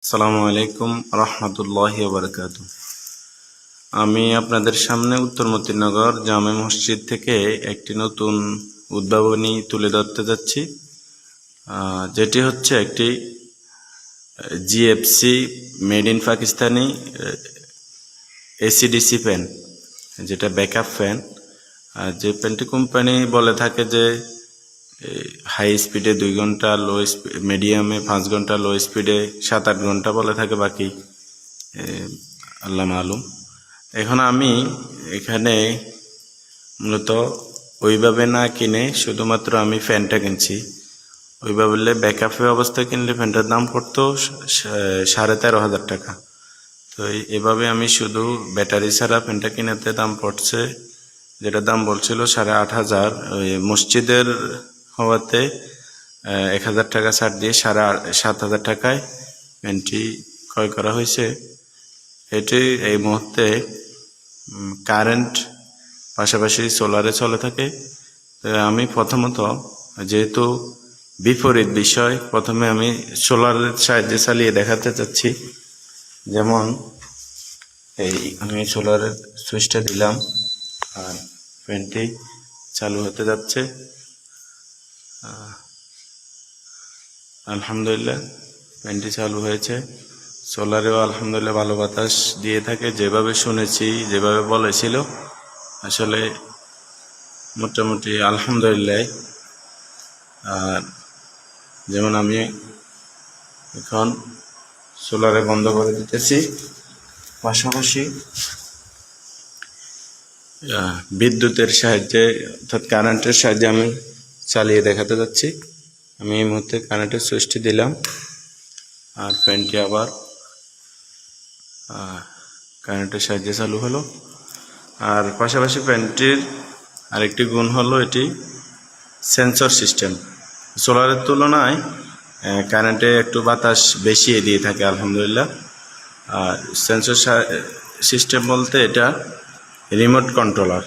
আসসালামু আলাইকুম রহমতুল্লাহি ওয়া বারাকাতুহু। আমি আপনাদের সামনে উত্তর মতিনগর জামে মসজিদ থেকে একটি নতুন উদ্ভাবনী তুলে ধরতে যাচ্ছি, যেটি হচ্ছে একটি GFC made in Pakistani AC DC fan, যেটা ব্যাকআপ ফ্যান। যে ফ্যানটি কোম্পানি বলে থাকে যে হাই স্পিডে 2 ঘন্টা, লো মিডিয়ামে 5 ঘন্টা, লো স্পিডে 7-8 ঘন্টা বলে থাকে, বাকি আল্লাহ মালুম। এখন আমি এখানে মূলত ওইভাবে না কিনে শুধুমাত্র আমি ফ্যানটা কিনছি। ওইভাবে ব্যাকআপের অবস্থা কিনলে ফ্যানটার দাম পড়তো 13,500 টাকা। তো এভাবে আমি শুধু ব্যাটারি ছাড়া ফ্যানটা কিনাতে দাম পড়ছে, যেটা দাম বলছিল 8,500। ওই মসজিদের হওয়াতে 1,000 টাকা ছাড় দিয়ে 7,500 টাকায় ফ্যানটি ক্রয় করা হয়েছে। এটি এই মুহূর্তে কারেন্ট পাশাপাশি সোলারে চলে থাকে। আমি প্রথমত, যেহেতু বিপরীত বিষয়, প্রথমে আমি সোলারের সাহায্যে চালিয়ে দেখাতে চাচ্ছি। যেমন এই আমি সোলারের সুইচটা দিলাম আর ফ্যানটি চালু হতে যাচ্ছে। আলহামদুলিল্লাহ ফ্যানটি চালু হয়েছে। সোলারেও আলহামদুলিল্লাহ ভালো বাতাস দিয়ে থাকে, যেভাবে শুনেছি, যেভাবে বলেছিল, আসলে মোটামুটি আলহামদুলিল্লাহ। আর যেমন আমি এখন সোলারে বন্ধ করে দিতেছি, পাশাপাশি বিদ্যুতের সাহায্যে অর্থাৎ কারেন্টের সাহায্যে আমি চালিয়ে দেখাতে যাচ্ছি। আমি এই মুহূর্তে কারেন্টের সুইচটি দিলাম আর ফ্যানটি আবার কারেন্টের সাহায্যে চালু হলো। আর পাশাপাশি ফ্যানটির আরেকটি গুণ হলো এটি সেন্সর সিস্টেম। সোলারের তুলনায় কারেন্টে একটু বাতাস বেশি দিয়ে থাকে আলহামদুলিল্লাহ। আর সেন্সর সিস্টেম বলতে এটা রিমোট কন্ট্রোলার।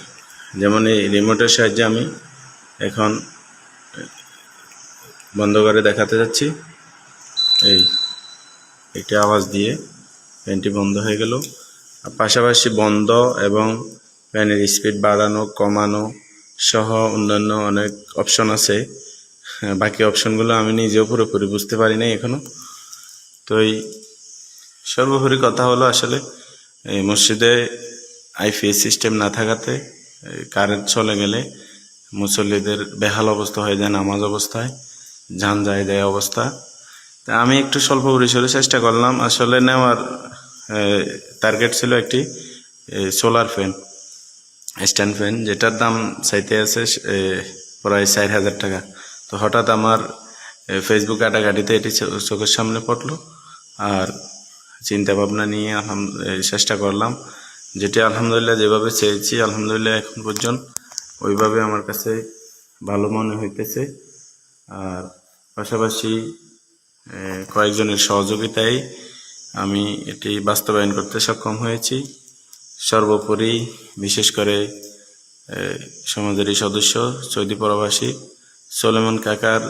যেমন এই রিমোটের সাহায্যে আমি এখন বন্ধ করে দেখাতে যাচ্ছি। এই একটি আওয়াজ দিয়ে ফ্যানটি বন্ধ হয়ে গেল। পাশাপাশি বন্ধ এবং ফ্যানের স্পিড বাড়ানো কমানো সহ অন্যান্য অনেক অপশন আছে। বাকি অপশনগুলো আমি নিজেও পুরোপুরি বুঝতে পারি নাই এখনো। তো এই সর্বোপরি কথা হলো, আসলে এই মসজিদে আইপিএস সিস্টেম না থাকাতে কারেন্ট চলে গেলে মুসল্লিদের বেহাল অবস্থা হয়ে যায় নামাজ অবস্থায়, যান যায় দেয় অবস্থা। তা আমি একটু স্বল্প পরিসরে চেষ্টা করলাম। আসলে নেওয়ার টার্গেট ছিল একটি সোলার ফ্যান, স্ট্যান্ড ফ্যান, যেটার দাম চাইতে আছে প্রায় 4,000 টাকা। তো হঠাৎ আমার ফেসবুক ঘাটাঘাটিতে এটি চোখের সামনে পড়লো আর চিন্তা ভাবনা নিয়ে চেষ্টা করলাম, যেটি আলহামদুলিল্লাহ যেভাবে চেয়েছি আলহামদুলিল্লাহ এখন পর্যন্ত ওইভাবে আমার কাছে ভালো মনে হইতেছে। আর পাশাপাশি কয়েকজনের সহযোগিতায় আমি এটি বাস্তবায়ন করতে সক্ষম হয়েছি। সর্বোপরি বিশেষ করে সমাজেরই সদস্য সৌদি প্রবাসী সোলেমান কাকার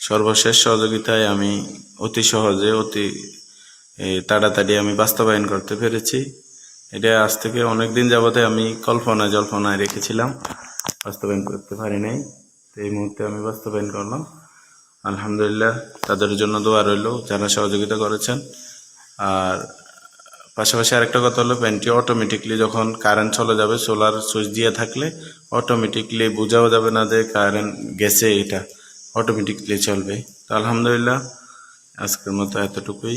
সর্বশেষ সহযোগিতায় আমি অতি সহজে অতি তাড়াতাড়ি আমি বাস্তবায়ন করতে পেরেছি। এটা আজ থেকে অনেক দিন যাবতে আমি জল্পনায় রেখেছিলাম, বাস্তবায়ন করতে পারি নাই। তো এই মুহূর্তে আমি বাস্তবায়ন করলাম আলহামদুলিল্লাহ। তাদের জন্য দোয়া রইল যারা সহযোগিতা করেছেন। আর পাশাপাশি আরেকটা কথা হলো, ফ্যানটি অটোমেটিকলি যখন কারেন্ট চলে যাবে, সোলার সুইচ দিয়ে থাকলে অটোমেটিকলি বোঝাও যাবে না যে কারেন্ট গেছে, এটা অটোমেটিকলি চলবে। তো আলহামদুলিল্লাহ আজকের মতো এতটুকুই।